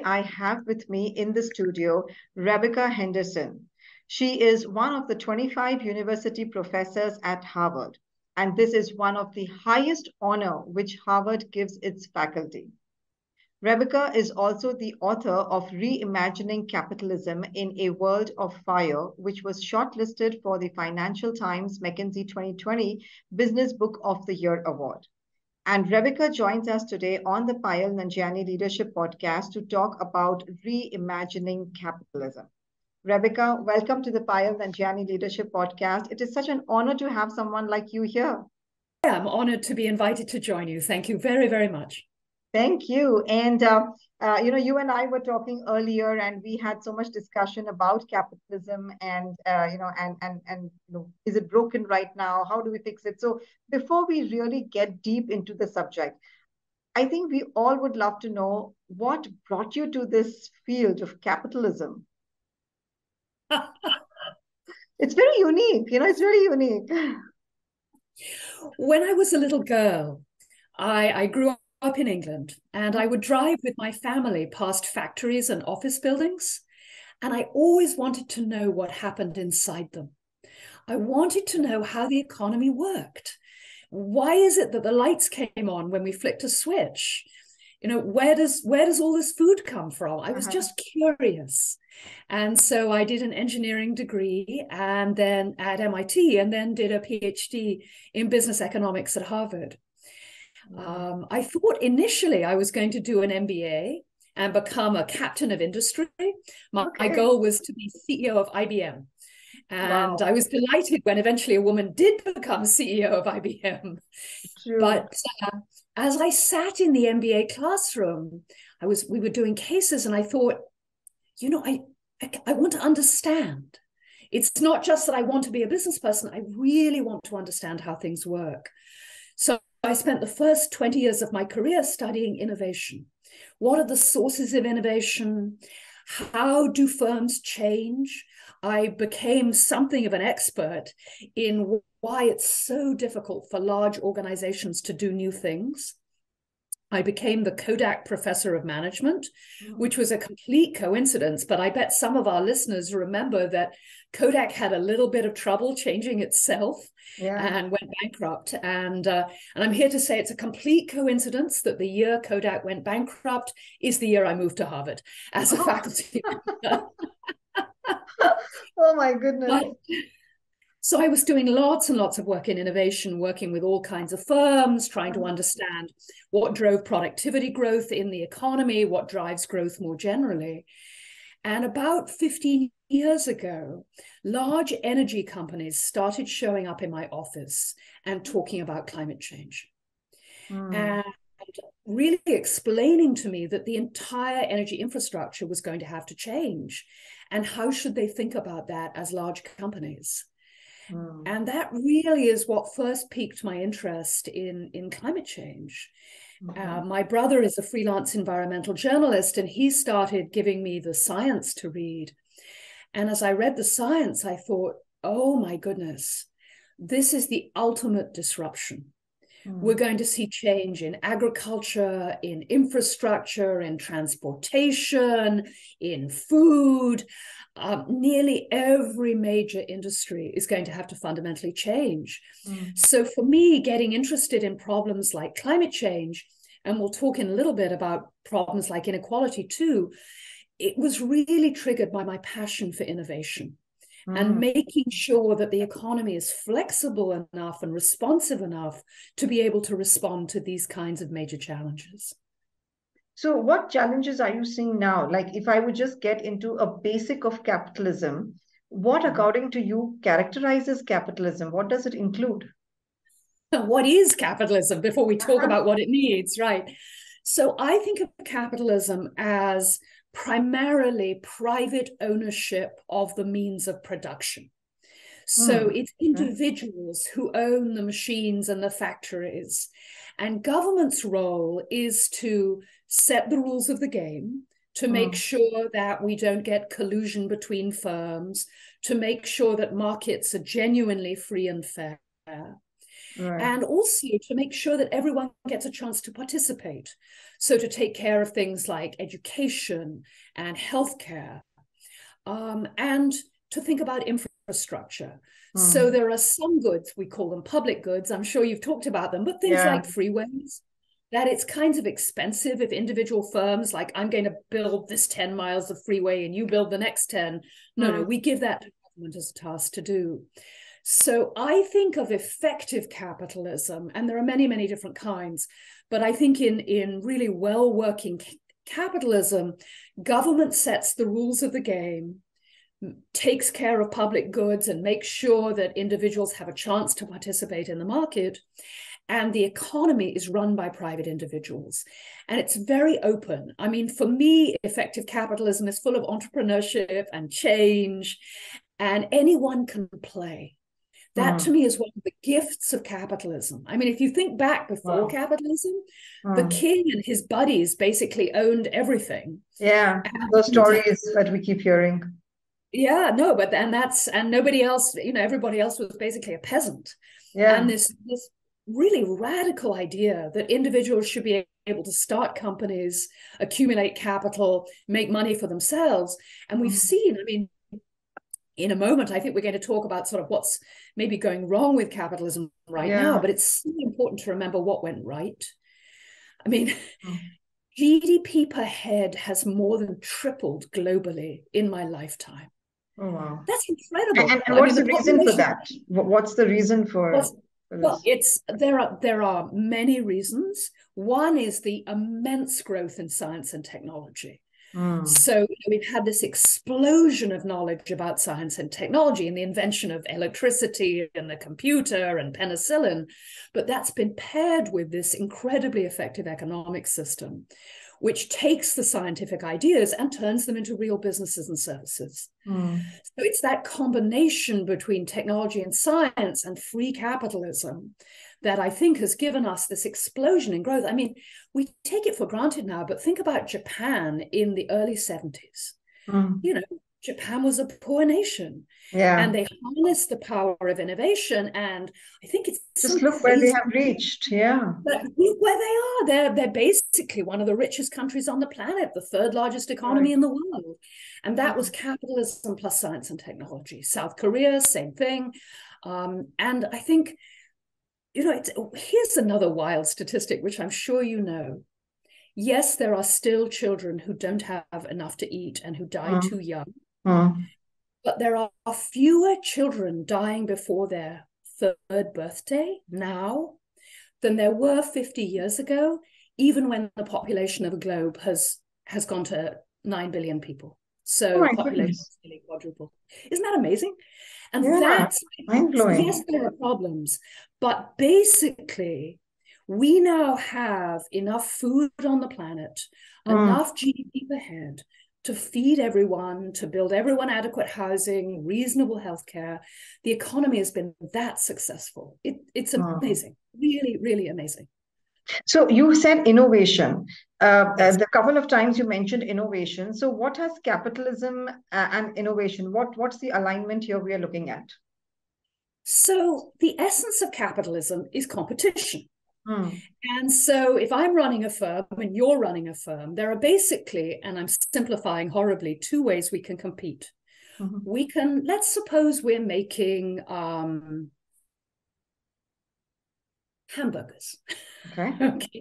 I have with me in the studio Rebecca Henderson. She is one of the 25 university professors at Harvard, and this is one of the highest honor which Harvard gives its faculty. Rebecca is also the author of Reimagining Capitalism in a World of Fire, which was shortlisted for the Financial Times McKinsey 2020 Business Book of the Year Award. And Rebecca joins us today on the Payal Nanjiani Leadership Podcast to talk about reimagining capitalism. Rebecca, welcome to the Payal Nanjiani Leadership Podcast. It is such an honor to have someone like you here. I'm honored to be invited to join you. Thank you very, very much. Thank you. And, you and I were talking earlier, and we had so much discussion about capitalism and, is it broken right now? How do we fix it? So before we really get deep into the subject, I think we all would love to know what brought you to this field of capitalism. It's very unique, it's really unique. When I was a little girl, I grew up in England, and I would drive with my family past factories and office buildings, and I always wanted to know what happened inside them. I wanted to know how the economy worked. Why is it that the lights came on when we flicked a switch? Where does all this food come from? I was just curious. And so I did an engineering degree and then at MIT, and then did a PhD in business economics at Harvard. I thought initially I was going to do an MBA and become a captain of industry. My goal was to be CEO of IBM. And I was delighted when eventually a woman did become CEO of IBM. True. But as I sat in the MBA classroom, we were doing cases, and I thought, I want to understand. It's not just that I want to be a business person. I really want to understand how things work. So I spent the first 20 years of my career studying innovation. What are the sources of innovation? How do firms change? I became something of an expert in why it's so difficult for large organizations to do new things. I became the Kodak Professor of Management, which was a complete coincidence, but I bet some of our listeners remember that Kodak had a little bit of trouble changing itself and went bankrupt. And I'm here to say it's a complete coincidence that the year Kodak went bankrupt is the year I moved to Harvard as a faculty member. Oh my goodness. So I was doing lots and lots of work in innovation, working with all kinds of firms, trying to understand what drove productivity growth in the economy, what drives growth more generally. And about 15 years ago, large energy companies started showing up in my office and talking about climate change. And really explaining to me that the entire energy infrastructure was going to have to change. And how should they think about that as large companies? And that really is what first piqued my interest in climate change. My brother is a freelance environmental journalist, and he started giving me the science to read. And as I read the science, I thought, oh my goodness, this is the ultimate disruption. We're going to see change in agriculture, in infrastructure, in transportation, in food. Nearly every major industry is going to have to fundamentally change. So for me, getting interested in problems like climate change, and we'll talk in a little bit about problems like inequality too, it was really triggered by my passion for innovation. And making sure that the economy is flexible enough and responsive enough to be able to respond to these kinds of major challenges. So what challenges are you seeing now? Like, if I would just get into a basic of capitalism, what, according to you, characterizes capitalism? What does it include? What is capitalism before we talk about what it needs, right? So I think of capitalism as primarily private ownership of the means of production. So it's individuals who own the machines and the factories. And government's role is to set the rules of the game, to make sure that we don't get collusion between firms, to make sure that markets are genuinely free and fair. Right. and also to make sure that everyone gets a chance to participate. So to take care of things like education and healthcare, and to think about infrastructure. So there are some goods, we call them public goods. I'm sure you've talked about them, but things like freeways, that it's kind of expensive if individual firms, like, I'm going to build this 10 miles of freeway and you build the next 10. No, we give that to government as a task to do. So I think of effective capitalism, and there are many, many different kinds, but I think in really well-working capitalism, government sets the rules of the game, takes care of public goods, and makes sure that individuals have a chance to participate in the market. And the economy is run by private individuals. And it's very open. I mean, for me, effective capitalism is full of entrepreneurship and change, and anyone can play. That to me is one of the gifts of capitalism. I mean, if you think back before capitalism, the king and his buddies basically owned everything. Yeah, those stories that we keep hearing. Yeah, no, but and nobody else, everybody else was basically a peasant. Yeah. And this really radical idea that individuals should be able to start companies, accumulate capital, make money for themselves. And we've seen, I mean, in a moment, I think we're going to talk about sort of what's maybe going wrong with capitalism right now, but it's so important to remember what went right. I mean, GDP per head has more than tripled globally in my lifetime. Oh, wow. That's incredible. And what's the reason for that? What's the reason for well, there are many reasons. One is the immense growth in science and technology. So we've had this explosion of knowledge about science and technology and the invention of electricity and the computer and penicillin, but that's been paired with this incredibly effective economic system, which takes the scientific ideas and turns them into real businesses and services. So it's that combination between technology and science and free capitalism that I think has given us this explosion in growth. I mean, we take it for granted now, but think about Japan in the early 70s. Japan was a poor nation. And they harnessed the power of innovation. And I think it's just look where they have reached. But look where they are. They're basically one of the richest countries on the planet, the third largest economy in the world. And that was capitalism plus science and technology. South Korea, same thing. And I think, here's another wild statistic, which I'm sure you know. Yes, there are still children who don't have enough to eat and who die too young. But there are fewer children dying before their third birthday now than there were 50 years ago, even when the population of the globe has gone to 9 billion people. So the population is nearly quadrupled. Isn't that amazing? And that's mind-blowing. Yes, there are problems, but basically, we now have enough food on the planet, enough GDP per head to feed everyone, to build everyone adequate housing, reasonable healthcare. The economy has been that successful. It's amazing, really, really amazing. So you said innovation. The couple of times you mentioned innovation. So what has capitalism and innovation? What's the alignment here we are looking at? So the essence of capitalism is competition. And so if I'm running a firm and you're running a firm, there are basically, and I'm simplifying horribly, two ways we can compete. We can, let's suppose we're making hamburgers. Okay.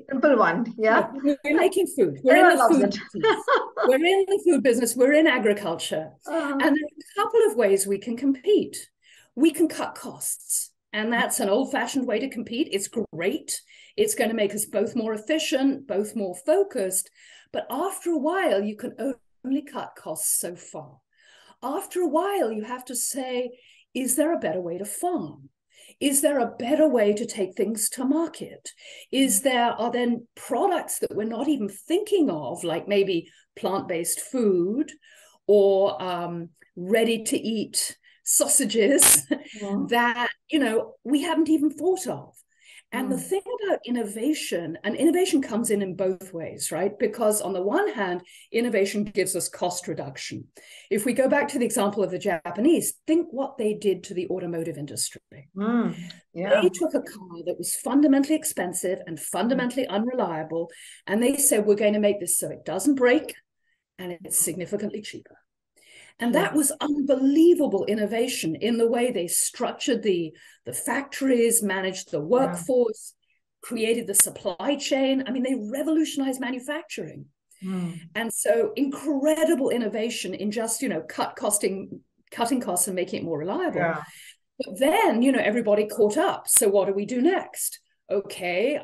Simple one. Yeah. We're making food. We're in the food business. We're in the food business. We're in agriculture. And there are a couple of ways we can compete. We can cut costs. And that's an old-fashioned way to compete. It's great. It's going to make us both more efficient, both more focused. But after a while, you can only cut costs so far. After a while, you have to say, is there a better way to farm? Is there a better way to take things to market? Are there products that we're not even thinking of, like maybe plant-based food or ready-to-eat sausages that, we haven't even thought of? And the thing about innovation, and innovation comes in both ways, right? Because on the one hand, innovation gives us cost reduction. If we go back to the example of the Japanese, think what they did to the automotive industry. They took a car that was fundamentally expensive and fundamentally unreliable, and they said, we're going to make this so it doesn't break and it's significantly cheaper. And that was unbelievable innovation in the way they structured the factories, managed the workforce, created the supply chain. I mean, they revolutionized manufacturing. And so incredible innovation in just, cutting costs and making it more reliable. But then, everybody caught up. So what do we do next? Okay,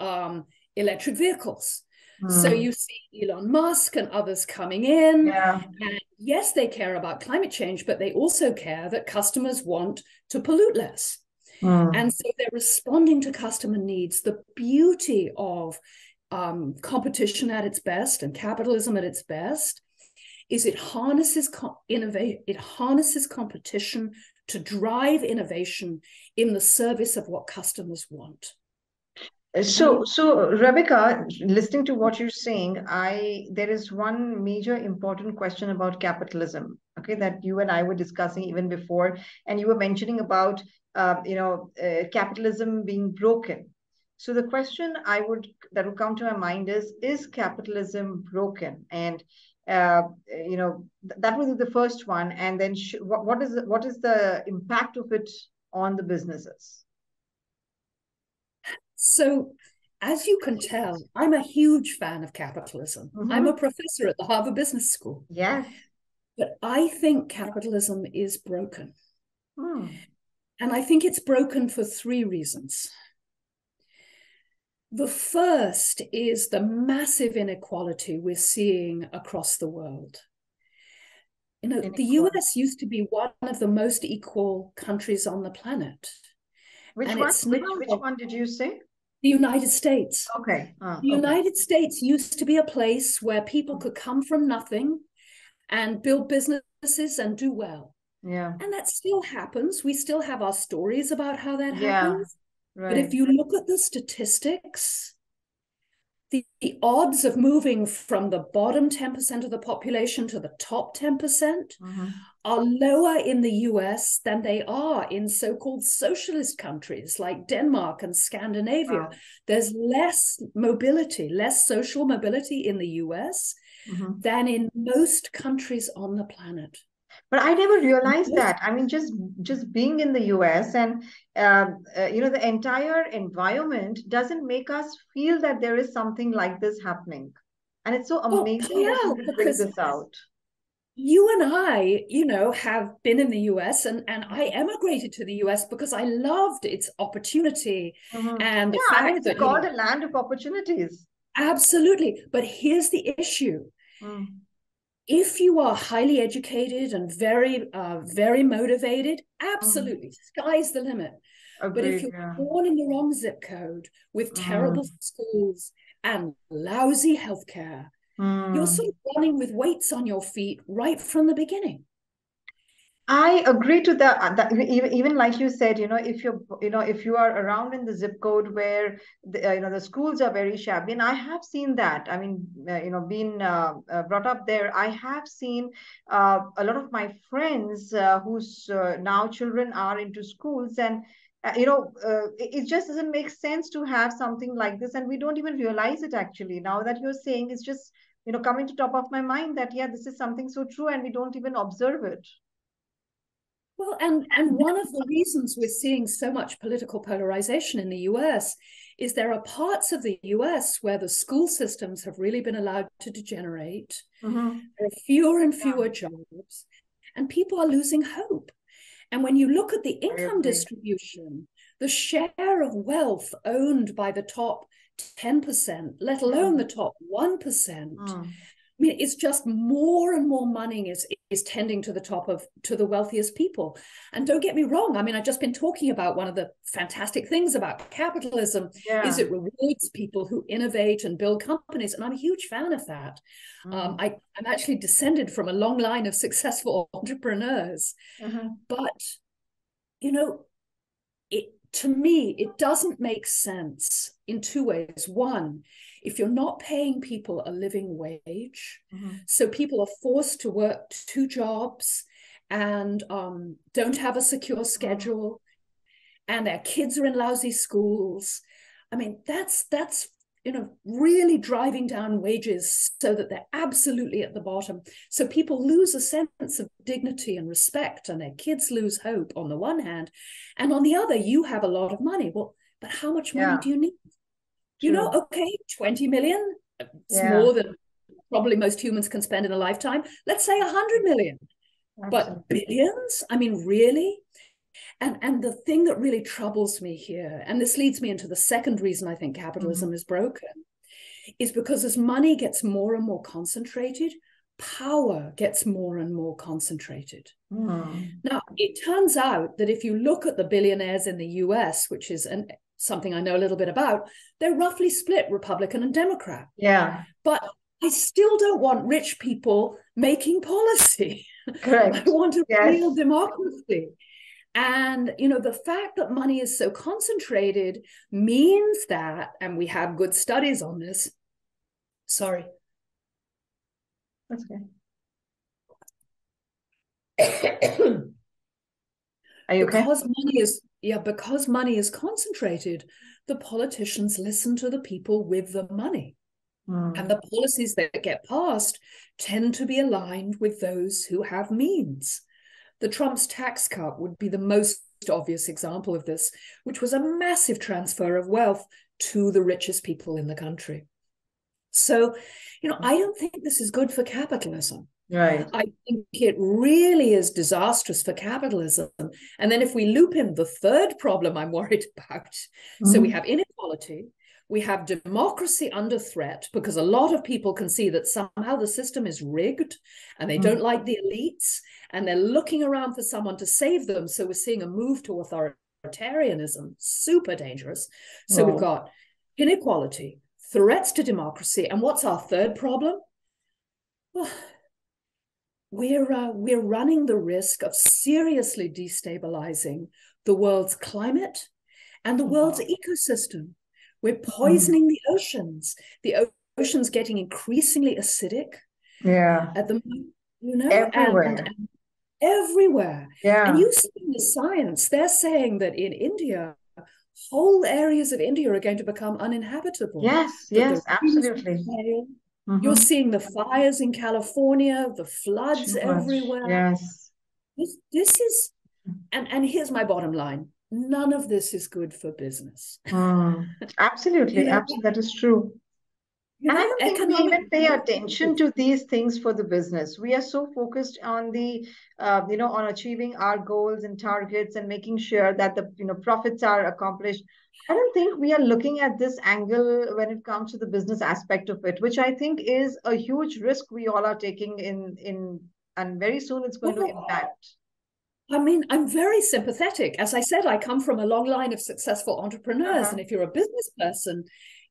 electric vehicles. So you see Elon Musk and others coming in. And yes, they care about climate change, but they also care that customers want to pollute less. And so they're responding to customer needs. The beauty of competition at its best and capitalism at its best is it harnesses competition to drive innovation in the service of what customers want. So Rebecca, listening to what you're saying, there is one major important question about capitalism, okay, that you and I were discussing even before, and you were mentioning about capitalism being broken. So the question that would come to my mind is capitalism broken? And that was the first one, and then what is the impact of it on the businesses? So, as you can tell, I'm a huge fan of capitalism. I'm a professor at the Harvard Business School. Yes. But I think capitalism is broken. And I think it's broken for three reasons. The first is the massive inequality we're seeing across the world. The US used to be one of the most equal countries on the planet. Which one did you say? The United States. Okay. The United States used to be a place where people could come from nothing and build businesses and do well. Yeah. And that still happens. We still have our stories about how that happens. Right. But if you look at the statistics, the odds of moving from the bottom 10% of the population to the top 10% are lower in the US than they are in so-called socialist countries like Denmark and Scandinavia. Wow. There's less mobility, less social mobility in the US than in most countries on the planet. But I never realized that. I mean, just being in the US and the entire environment doesn't make us feel that there is something like this happening, and it's so amazing that you could bring this out. You and I, have been in the US, and I emigrated to the US because I loved its opportunity and the fact it's called a land of opportunities. Absolutely, but here's the issue. If you are highly educated and very motivated, absolutely, sky's the limit. Agreed, but if you're born in the wrong zip code with terrible schools and lousy healthcare, you're sort of running with weights on your feet right from the beginning. I agree to that. Even like you said, if you are around in the zip code where the schools are very shabby, and I have seen that. I mean, being brought up there, I have seen a lot of my friends whose now children are into schools, and it just doesn't make sense to have something like this, and we don't even realize it actually. Now that you're saying, it's just coming to top of my mind that this is something so true, and we don't even observe it. Well, and one of the reasons we're seeing so much political polarization in the US is there are parts of the US where the school systems have really been allowed to degenerate. There are fewer and fewer jobs, and people are losing hope. And when you look at the income distribution, the share of wealth owned by the top 10%, let alone the top 1%, I mean, it's just more and more money is tending to the wealthiest people. And don't get me wrong. I mean, I've just been talking about one of the fantastic things about capitalism is it rewards people who innovate and build companies. And I'm a huge fan of that. I'm actually descended from a long line of successful entrepreneurs. But, to me, it doesn't make sense in two ways. One, if you're not paying people a living wage, so people are forced to work two jobs and don't have a secure schedule, and their kids are in lousy schools. I mean, that's really driving down wages so that they're absolutely at the bottom. So people lose a sense of dignity and respect, and their kids lose hope on the one hand. And on the other, you have a lot of money. Well, but how much money do you need? True. Okay, 20 million. It's more than probably most humans can spend in a lifetime. Let's say 100 million. Absolutely. But billions? I mean, really? And the thing that really troubles me here, and this leads me into the second reason I think capitalism is broken, is because as money gets more and more concentrated, power gets more and more concentrated. Now, it turns out that if you look at the billionaires in the US, which is something I know a little bit about, they're roughly split Republican and Democrat. Yeah. But I still don't want rich people making policy. Correct. I want a real democracy. And, the fact that money is so concentrated means that, and we have good studies on this. Sorry. That's okay. Are you okay? Because money is concentrated, the politicians listen to the people with the money. And the policies that get passed tend to be aligned with those who have means. The Trump's tax cut would be the most obvious example of this, which was a massive transfer of wealth to the richest people in the country. So, I don't think this is good for capitalism. Right. I think it really is disastrous for capitalism. And then if we loop in the third problem I'm worried about, so we have inequality, we have democracy under threat, because a lot of people can see that somehow the system is rigged and they don't like the elites and they're looking around for someone to save them. So we're seeing a move to authoritarianism, super dangerous. So we've got inequality, threats to democracy. And what's our third problem? Well, we're running the risk of seriously destabilizing the world's climate and the world's ecosystem. We're poisoning the oceans. The ocean's getting increasingly acidic. Yeah. At the moment, everywhere. And everywhere. Yeah. And you see in the science, they're saying that in India, whole areas of India are going to become uninhabitable. Yes, absolutely. You're seeing the fires in California, the floods everywhere. Yes. This is, and here's my bottom line. None of this is good for business. Absolutely. Absolutely. That is true. And I don't think we even pay attention to these things for the business. We are so focused on on achieving our goals and targets and making sure that the, profits are accomplished. I don't think we are looking at this angle when it comes to the business aspect of it, which I think is a huge risk we all are taking and very soon it's going to impact. I mean, I'm very sympathetic. As I said, I come from a long line of successful entrepreneurs. And if you're a business person,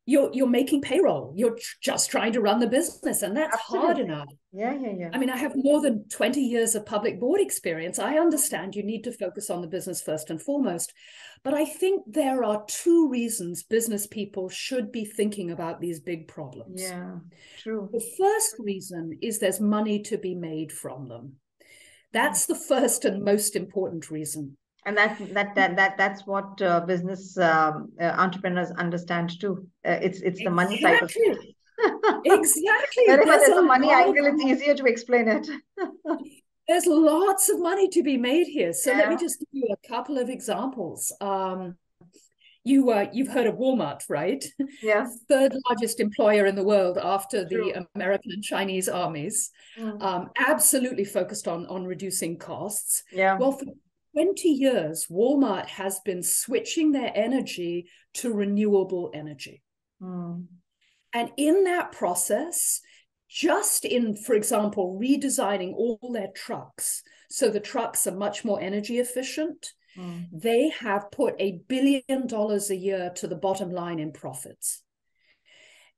you're making payroll. You're just trying to run the business. And that's hard enough. Yeah. I mean, I have more than 20 years of public board experience. I understand you need to focus on the business first and foremost. But I think there are two reasons business people should be thinking about these big problems. Yeah, true. The first reason is there's money to be made from them. That's the first and most important reason. And that's what business entrepreneurs understand too. It's the money side of it. Exactly. Whenever there's a money angle, it's easier to explain it. There's lots of money to be made here. So let me just give you a couple of examples. You've heard of Walmart, right? Yeah. Third largest employer in the world after the American and Chinese armies. Absolutely focused on reducing costs. Yeah. Well, for 20 years, Walmart has been switching their energy to renewable energy. And in that process, just in, for example, redesigning all their trucks so the trucks are much more energy efficient, they have put $1 billion a year to the bottom line in profits.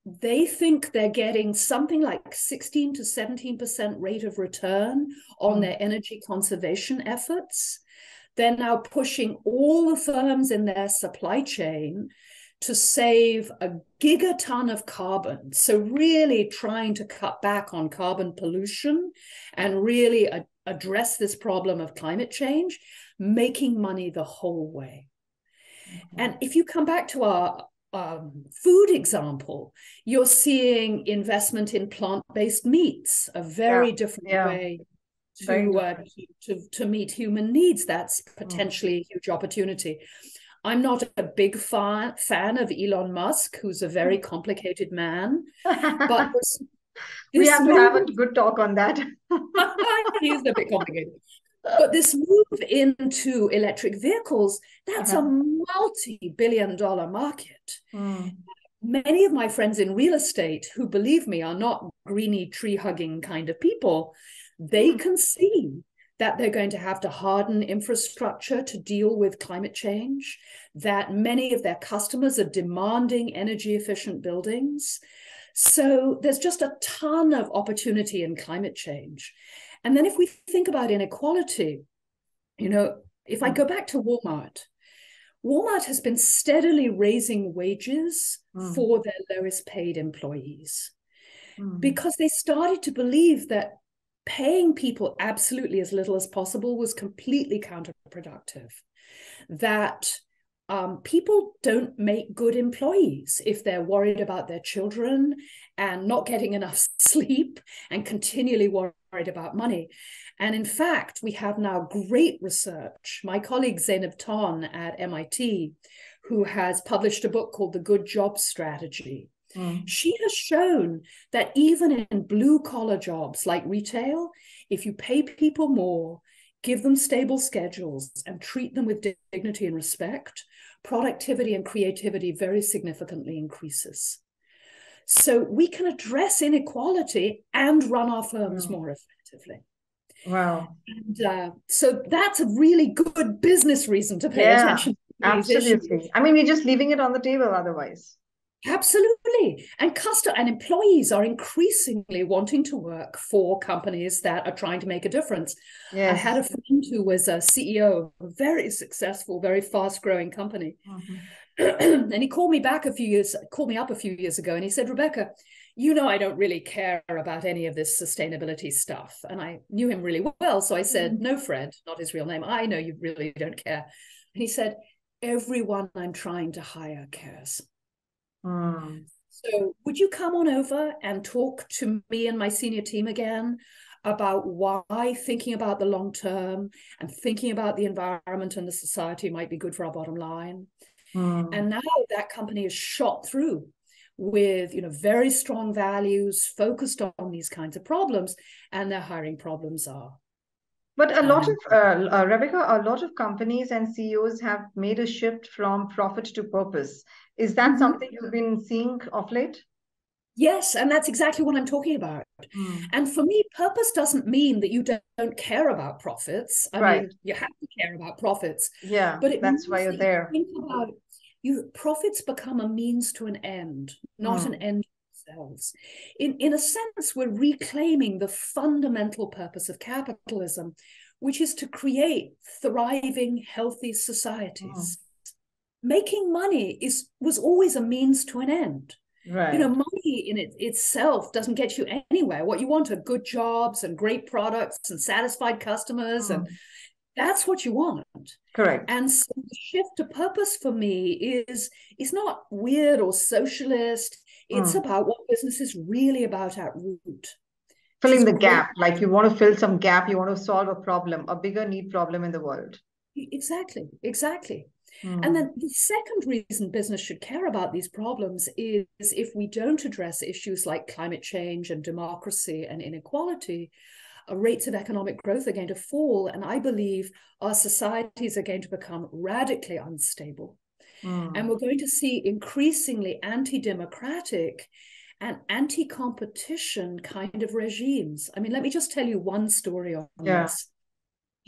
They think they're getting something like 16 to 17% rate of return on their energy conservation efforts. they're now pushing all the firms in their supply chain to save a gigaton of carbon. So really trying to cut back on carbon pollution and really address this problem of climate change, making money the whole way. And if you come back to our food example, you're seeing investment in plant-based meats, a very different way to meet human needs. That's potentially a huge opportunity. I'm not a big fan of Elon Musk, who's a very complicated man, but we have to have a good talk on that. He's a bit complicated. But this move into electric vehicles, that's a multi-billion-dollar market. Many of my friends in real estate, who believe me are not greeny tree-hugging kind of people, they can see that they're going to have to harden infrastructure to deal with climate change, that many of their customers are demanding energy-efficient buildings. So there's just a ton of opportunity in climate change. And then if we think about inequality, if I go back to Walmart has been steadily raising wages for their lowest paid employees because they started to believe that paying people absolutely as little as possible was completely counterproductive, that people don't make good employees if they're worried about their children and not getting enough sleep and continually worried about money. And in fact, we have now great research. My colleague Zainab Ton at MIT, who has published a book called The Good Job Strategy, she has shown that even in blue-collar jobs like retail, if you pay people more, give them stable schedules, and treat them with dignity and respect, productivity and creativity very significantly increases. So we can address inequality and run our firms more effectively. Wow. And so that's a really good business reason to pay attention to these absolutely issues. I mean, we're just leaving it on the table otherwise. Absolutely. And employees are increasingly wanting to work for companies that are trying to make a difference. Yes. I had a friend who was a CEO of a very successful, very fast-growing company. And he called me up a few years ago, and he said, Rebecca, I don't really care about any of this sustainability stuff. And I knew him really well. So I said, no, Fred, not his real name. I know you really don't care. And he said, everyone I'm trying to hire cares. So would you come on over and talk to me and my senior team again about why thinking about the long term and thinking about the environment and the society might be good for our bottom line? And now that company is shot through with very strong values focused on these kinds of problems, and their hiring problems are. But a lot of, Rebecca, a lot of companies and CEOs have made a shift from profit to purpose. Is that something you've been seeing of late? Yes, and that's exactly what I'm talking about. And for me, purpose doesn't mean that you don't care about profits. I mean, you have to care about profits. Yeah, but that's why you're there. Think about profits become a means to an end, not an end to themselves. In a sense, we're reclaiming the fundamental purpose of capitalism, which is to create thriving, healthy societies. Making money was always a means to an end. Right. Money in itself doesn't get you anywhere. What you want are good jobs and great products and satisfied customers, and that's what you want. Correct. And so the shift to purpose for me is not weird or socialist. It's about what business is really about at root. Filling the gap, like you want to fill some gap, you want to solve a problem, a bigger need problem in the world. Exactly. And then the second reason business should care about these problems is if we don't address issues like climate change and democracy and inequality, rates of economic growth are going to fall. And I believe our societies are going to become radically unstable. And we're going to see increasingly anti-democratic and anti-competition kind of regimes. I mean, let me just tell you one story on this.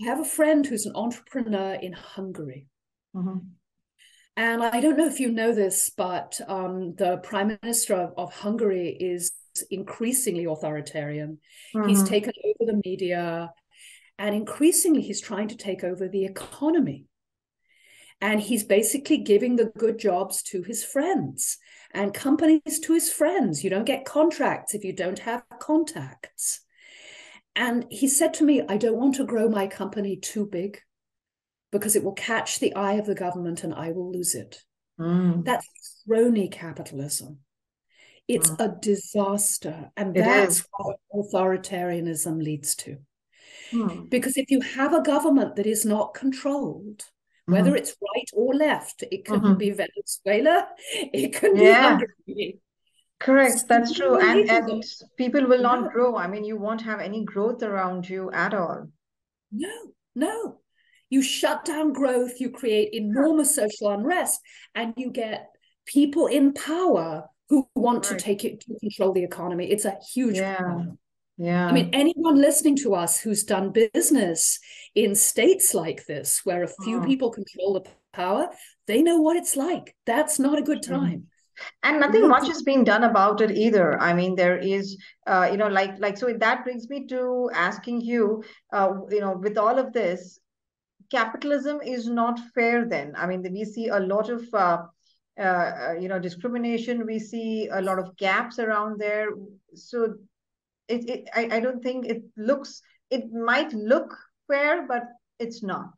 I have a friend who's an entrepreneur in Hungary. And I don't know if you know this, but the Prime Minister of Hungary is increasingly authoritarian. He's taken over the media, And increasingly, he's trying to take over the economy. And he's basically giving the good jobs to his friends and companies to his friends. You don't get contracts if you don't have contacts. And he said to me, I don't want to grow my company too big because it will catch the eye of the government and I will lose it. That's crony capitalism. It's a disaster. And that's what authoritarianism leads to. Because if you have a government that is not controlled, whether it's right or left, it can be Venezuela, it can be Hungary. Correct, that's true. And people will not grow. I mean, you won't have any growth around you at all. No. You shut down growth, you create enormous social unrest, and you get people in power who want to take it to control the economy. It's a huge problem. Yeah. I mean, anyone listening to us who's done business in states like this, where a few people control the power, they know what it's like. That's not a good time. And nothing much is being done about it either. I mean, there is, so that brings me to asking you, with all of this, capitalism is not fair then. I mean, we see a lot of, discrimination. We see a lot of gaps around there. So I don't think it might look fair, but it's not.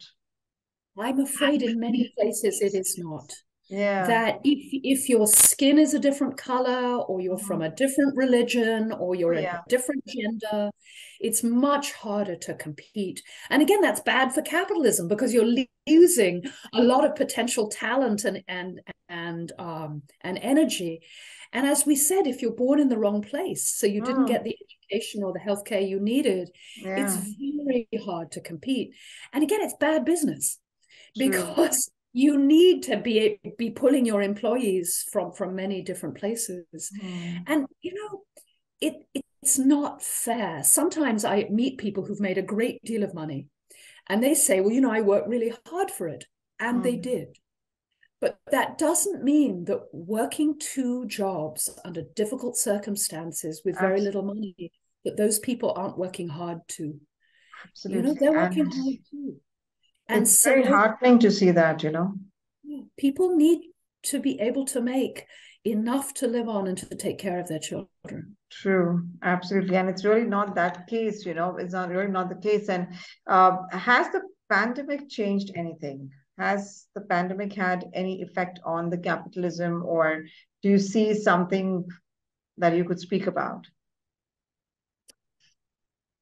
I'm afraid in many places it is not. Yeah. That if your skin is a different color, or you're from a different religion, or you're a different gender, it's much harder to compete. And again, that's bad for capitalism because you're losing a lot of potential talent and energy. And as we said, if you're born in the wrong place, so you didn't get the education or the healthcare you needed, it's very hard to compete. And again, it's bad business because you need to be pulling your employees from many different places. And, it's not fair. Sometimes I meet people who've made a great deal of money and they say, well, I worked really hard for it. And they did. But that doesn't mean that working two jobs under difficult circumstances with very little money, that those people aren't working hard too. Absolutely. They're working hard too. And it's very heartening to see that, People need to be able to make enough to live on and to take care of their children. True, absolutely. And it's really not that case, it's not really not the case. And has the pandemic changed anything? Has the pandemic had any effect on the capitalism, or do you see something that you could speak about?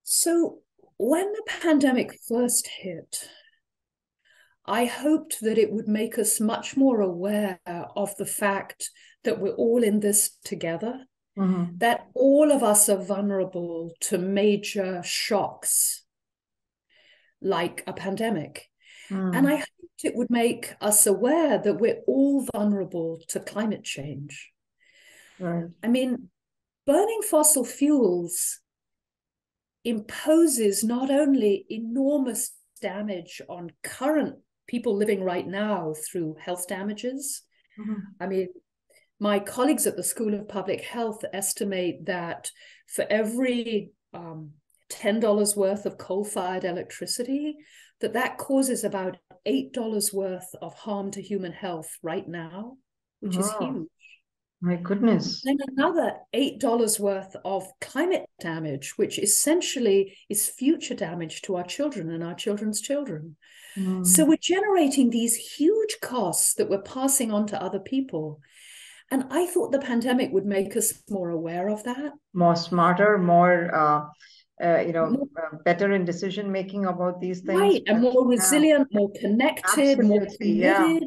So when the pandemic first hit, I hoped that it would make us much more aware of the fact that we're all in this together, that all of us are vulnerable to major shocks like a pandemic. And I hoped it would make us aware that we're all vulnerable to climate change. Right. I mean, burning fossil fuels imposes not only enormous damage on current people living right now through health damages. I mean, my colleagues at the School of Public Health estimate that for every $10 worth of coal-fired electricity, that causes about $8 worth of harm to human health right now, which is huge. My goodness. Then another $8 worth of climate damage, which essentially is future damage to our children and our children's children. So we're generating these huge costs that we're passing on to other people. And I thought the pandemic would make us more aware of that. More smarter, more better in decision making about these things. Right, and more resilient, more connected, more committed.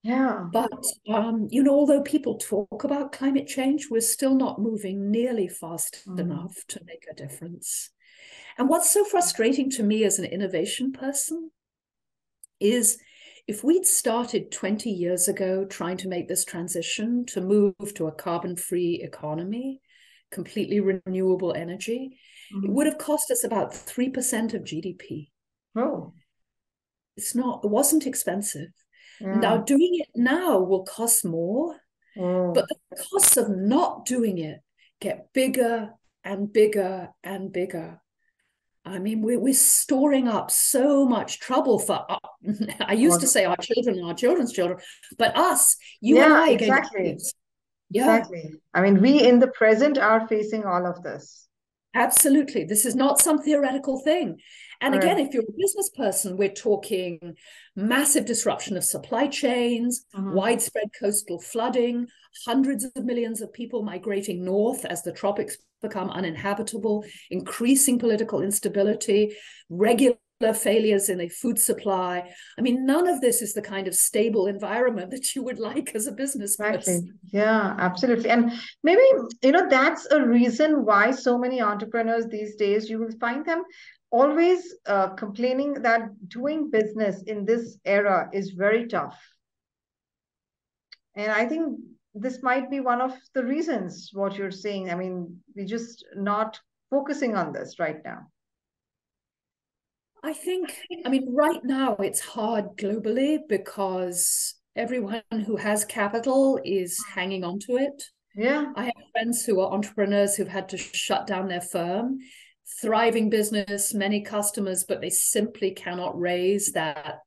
Yeah. But, although people talk about climate change, we're still not moving nearly fast enough to make a difference. And what's so frustrating to me as an innovation person is if we'd started 20 years ago trying to make this transition to move to a carbon-free economy, completely renewable energy, it would have cost us about 3% of GDP. Oh. It wasn't expensive. Now, doing it now will cost more, but the costs of not doing it get bigger and bigger and bigger. I mean, we're storing up so much trouble for, I used to say our children and our children's children, but us, you and Yeah, I are going to exactly. face. Yeah, Exactly. I mean, we in the present are facing all of this. absolutely. This is not some theoretical thing. And again, Correct. if you're a business person, we're talking massive disruption of supply chains, Mhm. widespread coastal flooding, hundreds of millions of people migrating north as the tropics become uninhabitable, increasing political instability, regular failures in the food supply. I mean, none of this is the kind of stable environment that you would like as a business Exactly. person. Yeah, absolutely. And maybe, that's a reason why so many entrepreneurs these days, you will find them always complaining that doing business in this era is very tough. And I think this might be one of the reasons what you're saying. I mean, we're just not focusing on this right now. I think, I mean, right now it's hard globally because everyone who has capital is hanging on to it. Yeah. I have friends who are entrepreneurs who've had to shut down their firm, thriving business, many customers, but they simply cannot raise that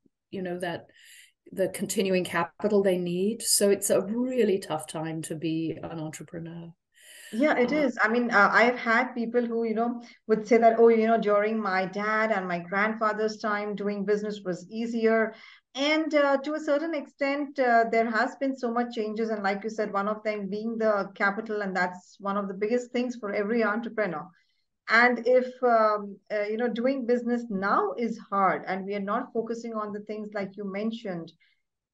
the continuing capital they need. So it's a really tough time to be an entrepreneur. Yeah, it Uh, is. I mean, I've had people who, would say that, oh, during my dad and my grandfather's time, doing business was easier. And to a certain extent, there has been so much changes. And like you said, one of them being the capital, and that's one of the biggest things for every entrepreneur. And if, doing business now is hard and we are not focusing on the things like you mentioned,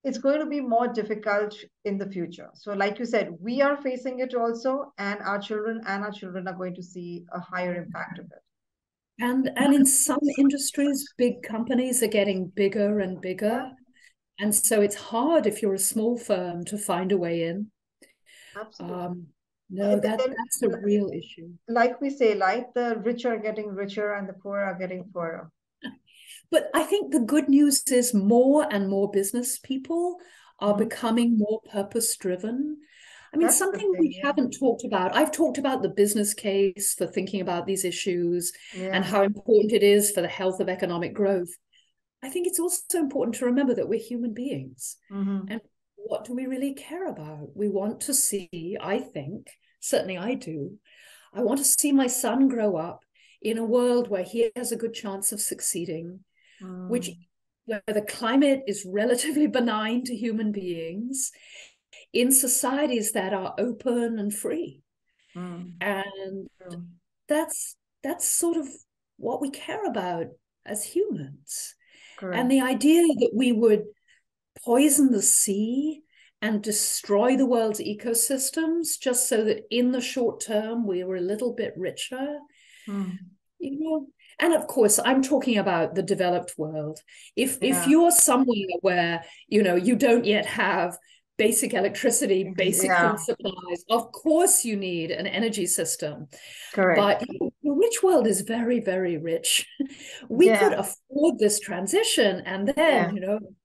it's going to be more difficult in the future. So, like you said, we are facing it also, and our children are going to see a higher impact of it. and in some industries, big companies are getting bigger and Yeah, bigger. And so it's hard if you're a small firm to find a way in. absolutely. Um, no, that's a real issue. Like we say, like the rich are getting richer and the poor are getting poorer. But I think the good news is more and more business people are Mhm. becoming more purpose driven. I mean, That's the something thing. we Yeah. haven't talked about. I've talked about the business case for thinking about these issues and Yeah. how important it is for the health of economic growth. I think it's also important to remember that we're human beings. Hmm. And what do we really care about? We want to see, I think, certainly I do, I want to see my son grow up in a world where he has a good chance of succeeding, which Mm. where the climate is relatively benign to human beings in societies that are open and free. Mm. And True. that's sort of what we care about as humans. And Correct. the idea that we would poison the sea and destroy the world's ecosystems just so that in the short term we were a little bit richer, Mm. you know. And of course I'm talking about the developed world. If Yeah. you're somewhere where you don't yet have basic electricity, basic Yeah. food supplies, of course you need an energy system. Correct. But the rich world is very, very rich. We could Yeah. afford this transition, and Yeah. then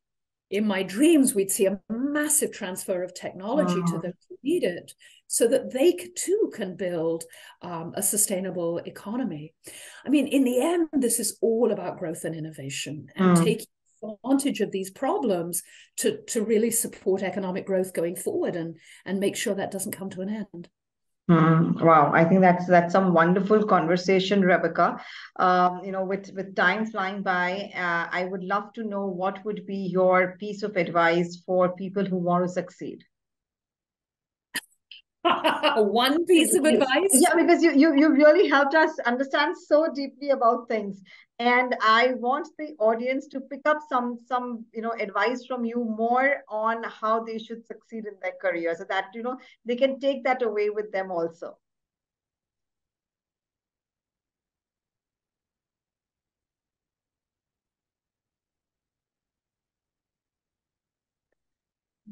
in my dreams, we'd see a massive transfer of technology to Mm. those who need it so that they too can build a sustainable economy. I mean, in the end, this is all about growth and innovation and Mm. taking advantage of these problems to really support economic growth going forward and make sure that doesn't come to an end. Wow, I think that's some wonderful conversation, Rebecca. With time flying by, I would love to know what would be your piece of advice for people who want to succeed. One piece of advice. Yeah, because you really helped us understand so deeply about things, and I want the audience to pick up some advice from you more on how they should succeed in their career, so that they can take that away with them also.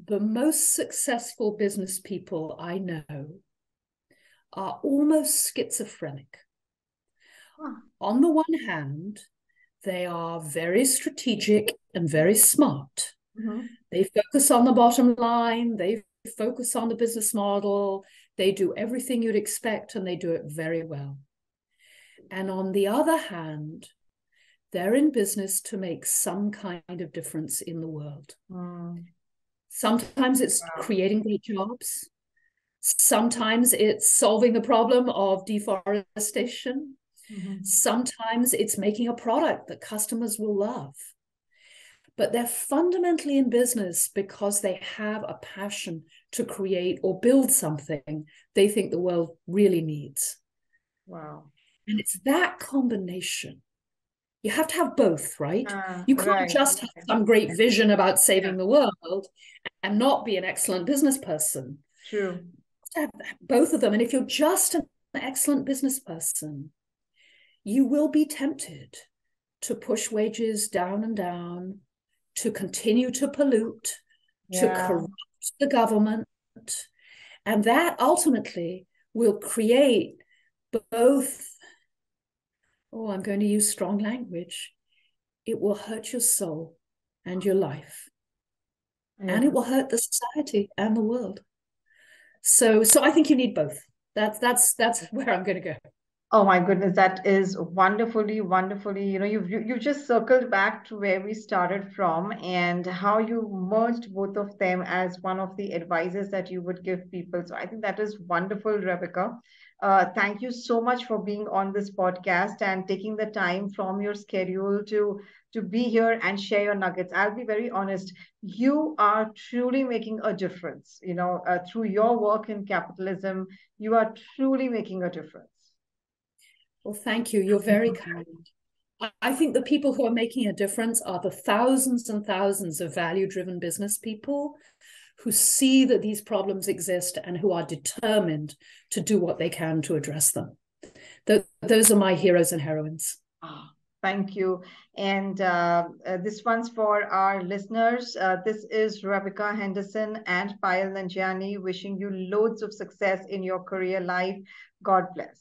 The most successful business people I know are almost schizophrenic. Huh. On the one hand, they are very strategic and very smart. Mhm. They focus on the bottom line, they focus on the business model, they do everything you'd expect, and they do it very well. And on the other hand, they're in business to make some kind of difference in the world. Sometimes it's creating great jobs. Sometimes it's solving the problem of deforestation. Sometimes it's making a product that customers will love. But they're fundamentally in business because they have a passion to create or build something they think the world really needs. Wow. And it's that combination. You have to have both, right? You can't just have some great vision about saving the world and not be an excellent business person. True. You have to have both of them. And if you're just an excellent business person, you will be tempted to push wages down and down, to continue to pollute, to corrupt the government. And that ultimately will create both, I'm going to use strong language, it will hurt your soul and your life. And it will hurt the society and the world. So I think you need both. That's where I'm going to go. Oh my goodness, that is wonderfully, wonderfully. You've just circled back to where we started from and how you merged both of them as one of the advices that you would give people. So I think that is wonderful, Rebecca. Thank you so much for being on this podcast and taking the time from your schedule to be here and share your nuggets. I'll be very honest. You are truly making a difference. Through your work in capitalism, you are truly making a difference. Well, thank you. You're very kind. I think the people who are making a difference are the thousands and thousands of value-driven business people who see that these problems exist and who are determined to do what they can to address them. Those are my heroes and heroines. Thank you. And this one's for our listeners. This is Rebecca Henderson and Payal Nanjiani wishing you loads of success in your career life. God bless.